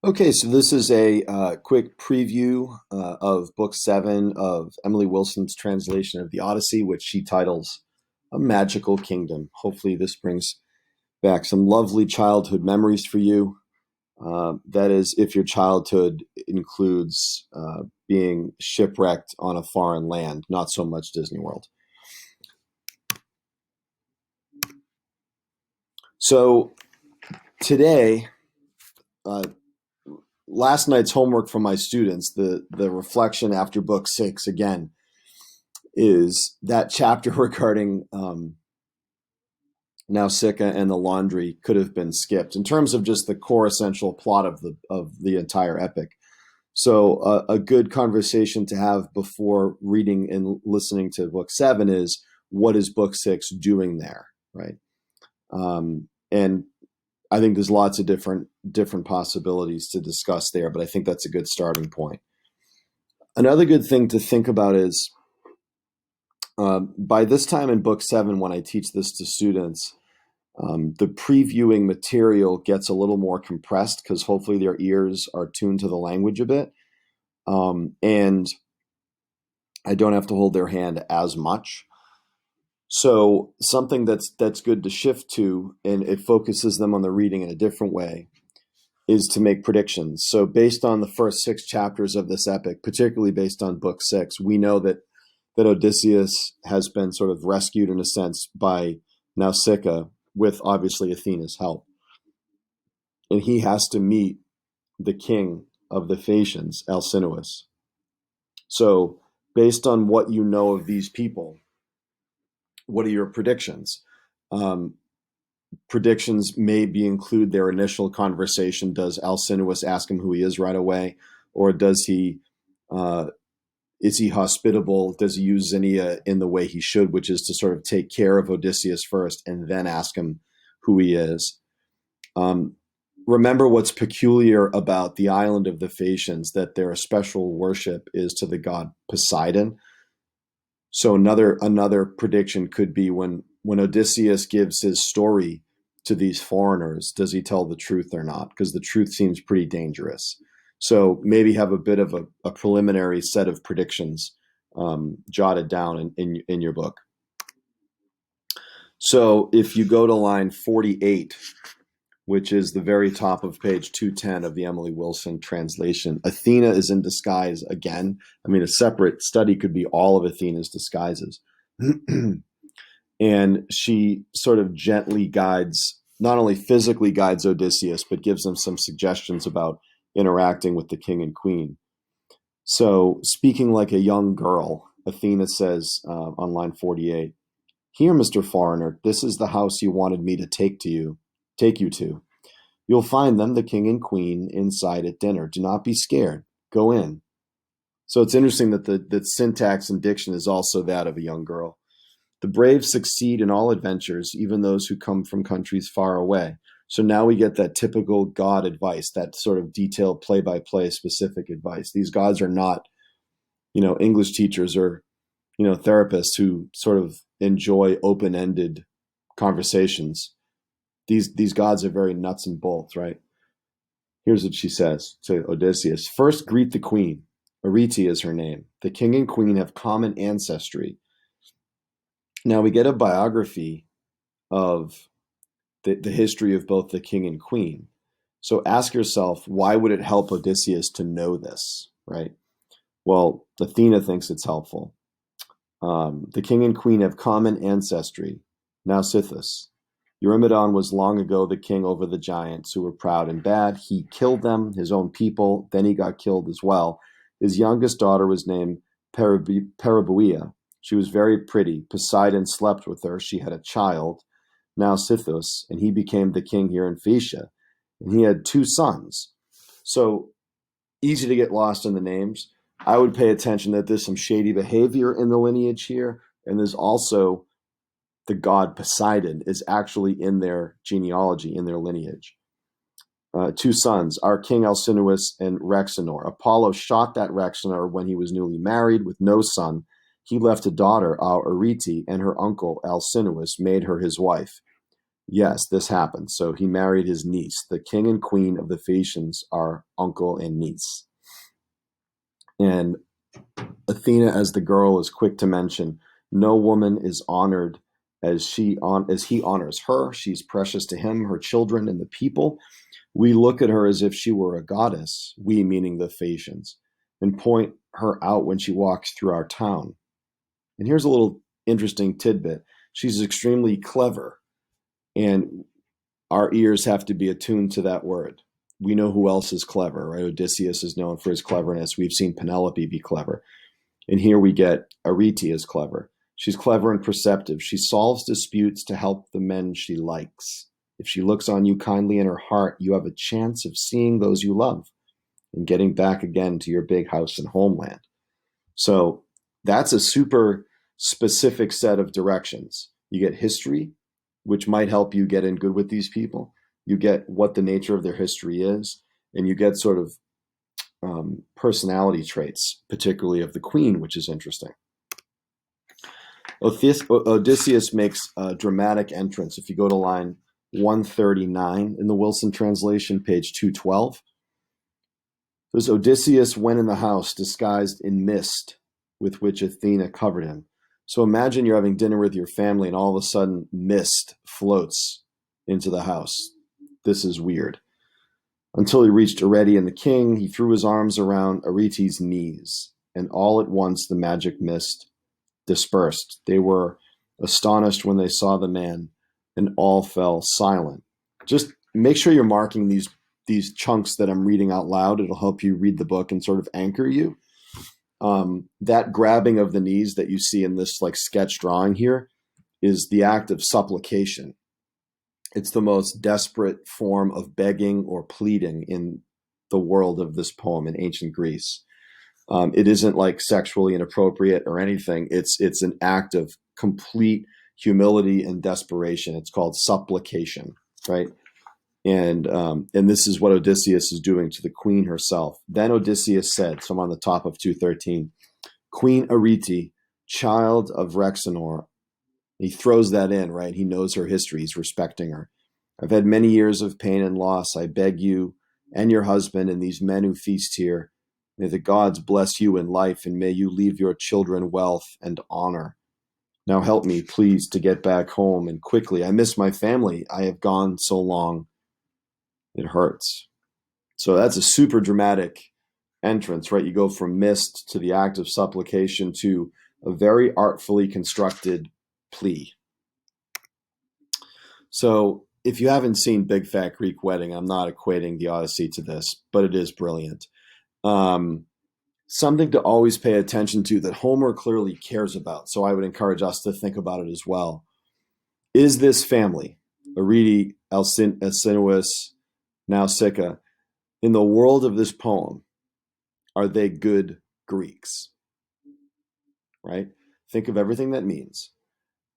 Okay, so this is a quick preview of Book 7 of Emily Wilson's translation of the Odyssey, which she titles A Magical Kingdom. Hopefully, this brings back some lovely childhood memories for you. That is, if your childhood includes being shipwrecked on a foreign land, not so much Disney World. So, today, uh, last night's homework for my students, the reflection after book 6 again, is that chapter regarding Nausicaa and the laundry could have been skipped in terms of just the core essential plot of the entire epic. So a good conversation to have before reading and listening to book 7 is, what is book 6 doing there, right? And I think there's lots of different possibilities to discuss there, but I think that's a good starting point. Another good thing to think about is, by this time in book 7, when I teach this to students, the previewing material gets a little more compressed because hopefully their ears are tuned to the language a bit. And I don't have to hold their hand as much. So something that's good to shift to, and it focuses them on the reading in a different way, is to make predictions. So based on the first 6 chapters of this epic, particularly based on book 6, we know that Odysseus has been sort of rescued in a sense by Nausicaa, with obviously Athena's help. And he has to meet the king of the Phaeacians, Alcinous. So based on what you know of these people, what are your predictions? Predictions maybe include their initial conversation. Does Alcinous ask him who he is right away? Or does he is he hospitable? Does he use Xenia in the way he should, which is to sort of take care of Odysseus first and then ask him who he is? Remember what's peculiar about the island of the Phaeacians, that their special worship is to the god Poseidon. So another prediction could be, when Odysseus gives his story to these foreigners, does he tell the truth or not? Because the truth seems pretty dangerous. So maybe have a bit of a preliminary set of predictions jotted down in your book. So if you go to line 48, which is the very top of page 210 of the Emily Wilson translation, Athena is in disguise again. I mean, a separate study could be all of Athena's disguises. And she sort of gently guides, not only physically guides Odysseus, but gives him some suggestions about interacting with the king and queen. So, speaking like a young girl, Athena says on line 48, "Here, Mr. Foreigner, this is the house you wanted me to take you to. You'll find them, the king and queen, inside at dinner. Do not be scared. Go in." So it's interesting that the syntax and diction is also that of a young girl. "The brave succeed in all adventures, even those who come from countries far away." So now we get that typical god advice, that sort of detailed play-by-play specific advice. These gods are not, English teachers or, therapists who sort of enjoy open-ended conversations. These gods are very nuts and bolts, right? Here's what she says to Odysseus. "First, greet the queen. Arete is her name. The king and queen have common ancestry." Now we get a biography of the history of both the king and queen. So ask yourself, why would it help Odysseus to know this, right? Well, Athena thinks it's helpful. The king and queen have common ancestry. Nausithous. Eurymedon was long ago the king over the giants who were proud and bad. He killed them, his own people. Then he got killed as well. His youngest daughter was named Periboea. She was very pretty. Poseidon slept with her. She had a child, Nausithous, and he became the king here in Phaeacia. And he had 2 sons. So easy to get lost in the names. I would pay attention that there's some shady behavior in the lineage here. And there's also the god Poseidon is actually in their genealogy, in their lineage. 2 sons, our king Alcinous and Rhexenor. Apollo shot that Rhexenor when he was newly married with no son. He left a daughter, our Arete, and her uncle Alcinous made her his wife. Yes, this happened. So he married his niece. The king and queen of the Phaeacians are uncle and niece. And Athena, as the girl, is quick to mention, no woman is honored as he honors her. She's precious to him, her children, and the people. We look at her as if she were a goddess, we meaning the Phaeacians, and point her out when she walks through our town. And here's a little interesting tidbit. She's extremely clever, and our ears have to be attuned to that word. We know who else is clever, right? Odysseus is known for his cleverness. We've seen Penelope be clever. And here we get Arete is clever. She's clever and perceptive. She solves disputes to help the men she likes. If she looks on you kindly in her heart, you have a chance of seeing those you love and getting back again to your big house and homeland. So that's a super specific set of directions. You get history, which might help you get in good with these people. You get what the nature of their history is, and you get sort of personality traits, particularly of the queen, which is interesting. Odysseus makes a dramatic entrance. If you go to line 139 in the Wilson translation, page 212, says Odysseus went in the house disguised in mist with which Athena covered him. So imagine you're having dinner with your family and all of a sudden mist floats into the house. This is weird. Until he reached Arete and the king, he threw his arms around Arete's knees, and all at once the magic mist dispersed. They were astonished when they saw the man, and all fell silent. Just make sure you're marking these chunks that I'm reading out loud. It'll help you read the book and sort of anchor you. That grabbing of the knees that you see in this like sketch drawing here is the act of supplication. It's the most desperate form of begging or pleading in the world of this poem in ancient Greece. It isn't like sexually inappropriate or anything. It's an act of complete humility and desperation. It's called supplication, right? And this is what Odysseus is doing to the queen herself. Then Odysseus said, so I'm on the top of 213, Queen Arete, child of Rhexenor. He throws that in, right? He knows her history. He's respecting her. I've had many years of pain and loss. I beg you and your husband and these men who feast here, may the gods bless you in life, and may you leave your children wealth and honor. Now help me, please, to get back home and quickly. I miss my family. I have gone so long. It hurts. So that's a super dramatic entrance, right? You go from mist to the act of supplication to a very artfully constructed plea. So if you haven't seen Big Fat Greek Wedding, I'm not equating the Odyssey to this, but it is brilliant. Something to always pay attention to that Homer clearly cares about. So I would encourage us to think about it as well. Is this family, Arete, Alcinous, Nausicaa, in the world of this poem, are they good Greeks? Right? Think of everything that means.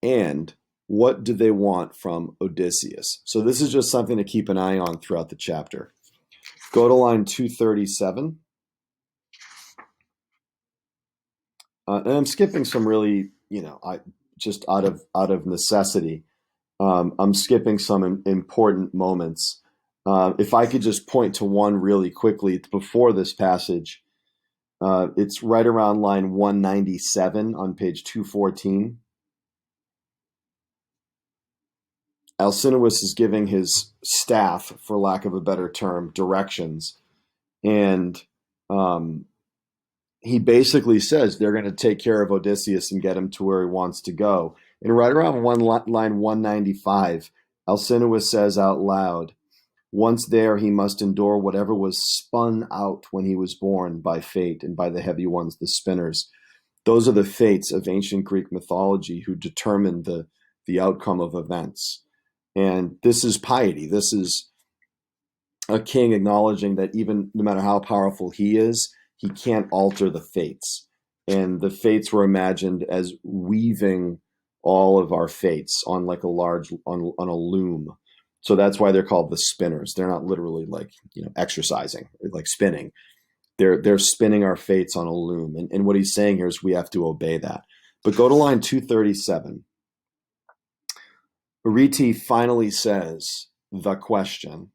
And what do they want from Odysseus? So this is just something to keep an eye on throughout the chapter. Go to line 237. And I'm skipping some really, I just out of necessity. I'm skipping some important moments. If I could just point to one really quickly before this passage, it's right around line 197 on page 214. Alcinous is giving his staff, for lack of a better term, directions. And he basically says they're going to take care of Odysseus and get him to where he wants to go. And right around line 195, Alcinous says out loud, once there, he must endure whatever was spun out when he was born by fate and by the heavy ones, the spinners. Those are the fates of ancient Greek mythology who determine the outcome of events. And this is piety. This is a king acknowledging that even no matter how powerful he is, he can't alter the fates. And the fates were imagined as weaving all of our fates on like on a loom. So that's why they're called the spinners. They're not literally like, exercising, like spinning. They're spinning our fates on a loom. And what he's saying here is we have to obey that. But go to line 237. Arete finally says the question.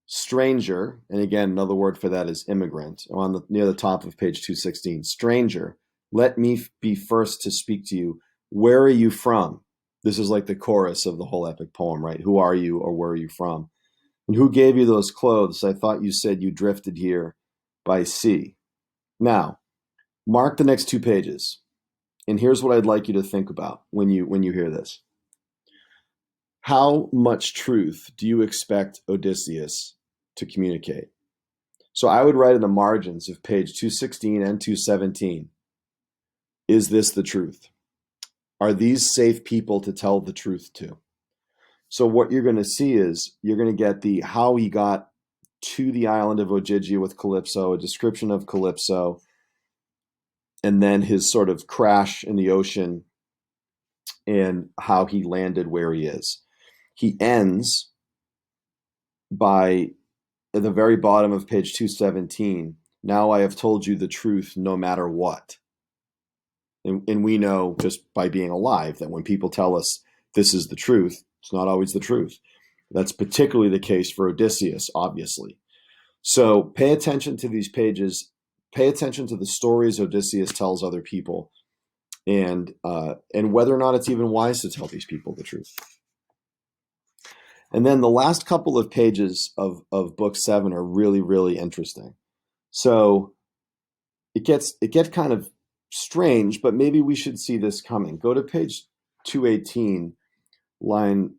Stranger, and again, another word for that is immigrant, near the top of page 216. Stranger, let me be first to speak to you. Where are you from? This is like the chorus of the whole epic poem, right? Who are you, or where are you from? And who gave you those clothes? I thought you said you drifted here by sea. Now, mark the next 2 pages. And here's what I'd like you to think about when you hear this. How much truth do you expect Odysseus to communicate? So I would write in the margins of page 216 and 217, is this the truth? Are these safe people to tell the truth to? So what you're going to see is you're going to get the how he got to the island of Ogygia with Calypso, a description of Calypso, and then his sort of crash in the ocean and how he landed where he is. He ends by, at the very bottom of page 217, now I have told you the truth no matter what. And we know just by being alive that when people tell us this is the truth, it's not always the truth. That's particularly the case for Odysseus, obviously. So pay attention to these pages. Pay attention to the stories Odysseus tells other people, and whether or not it's even wise to tell these people the truth. And then the last couple of pages of book 7 are really, really interesting. So it gets kind of strange, but maybe we should see this coming. Go to page 218, line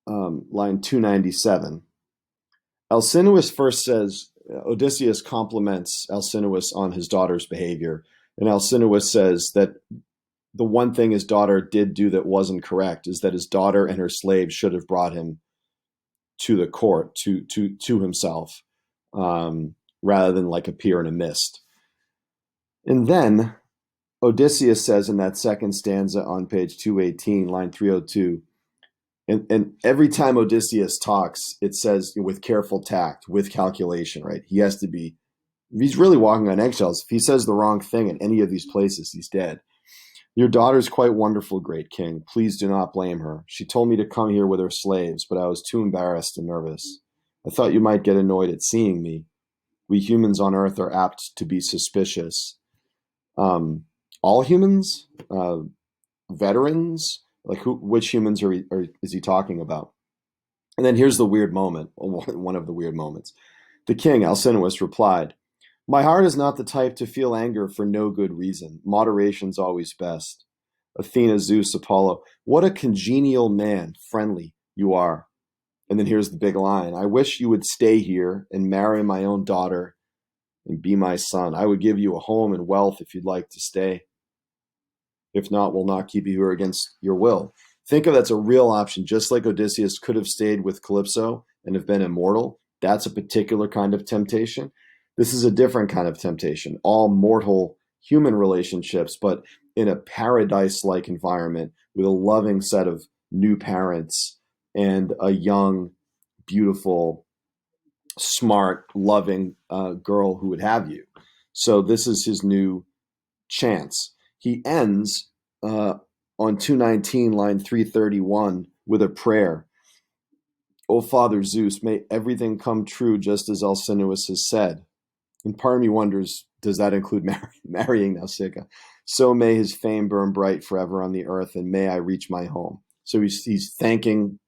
297. Alcinous first says, Odysseus compliments Alcinous on his daughter's behavior, and Alcinous says that the one thing his daughter did do that wasn't correct is that his daughter and her slaves should have brought him to the court, to himself, rather than like appear in a mist. And then Odysseus says in that second stanza on page 218, line 302, and every time Odysseus talks, it says with careful tact, with calculation, right? He has to be, he's really walking on eggshells. If he says the wrong thing in any of these places, he's dead. Your daughter is quite wonderful, great king. Please do not blame her. She told me to come here with her slaves, but I was too embarrassed and nervous. I thought you might get annoyed at seeing me. We humans on Earth are apt to be suspicious. All humans? Veterans? Like which humans is he talking about? And then here's the weird moment, one of the weird moments. The king, Alcinous, replied, my heart is not the type to feel anger for no good reason. Moderation's always best. Athena, Zeus, Apollo, what a congenial man, friendly you are. And then here's the big line. I wish you would stay here and marry my own daughter and be my son. I would give you a home and wealth if you'd like to stay. If not, we'll not keep you here against your will. Think of that's a real option. Just like Odysseus could have stayed with Calypso and have been immortal, that's a particular kind of temptation. This is a different kind of temptation, all mortal human relationships, but in a paradise-like environment with a loving set of new parents and a young, beautiful, smart, loving girl who would have you. So this is his new chance. He ends on 219, line 331, with a prayer. O Father Zeus, may everything come true just as Alcinous has said. And part of me wonders, does that include marrying Nausicaa? So may his fame burn bright forever on the earth, and may I reach my home. So he's thanking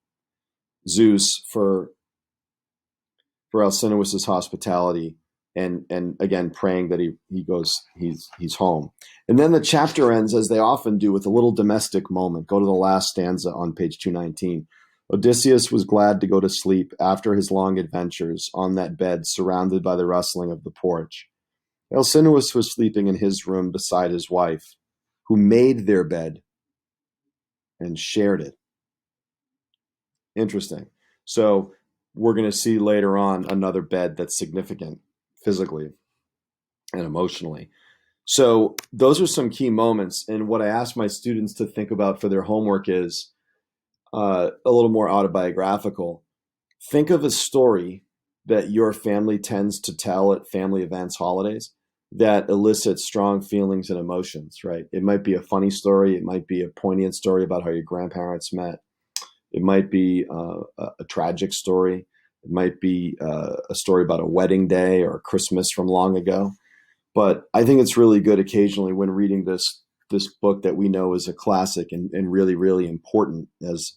Zeus for Alcinous' hospitality, and again praying that he's home. And then the chapter ends, as they often do, with a little domestic moment. Go to the last stanza on page 219. Odysseus was glad to go to sleep after his long adventures on that bed surrounded by the rustling of the porch. Alcinous was sleeping in his room beside his wife, who made their bed and shared it. Interesting. So we're going to see later on another bed that's significant physically and emotionally. So those are some key moments. And what I ask my students to think about for their homework is a little more autobiographical. Think of a story that your family tends to tell at family events, holidays, that elicits strong feelings and emotions, right? It might be a funny story. It might be a poignant story about how your grandparents met. It might be a tragic story. It might be a story about a wedding day or Christmas from long ago. But I think it's really good occasionally when reading this book that we know is a classic and really, really important as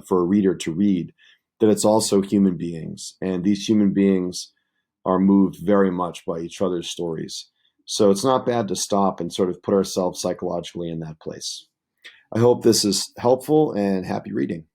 for a reader to read, that it's also human beings. And these human beings are moved very much by each other's stories. So it's not bad to stop and sort of put ourselves psychologically in that place. I hope this is helpful, and happy reading.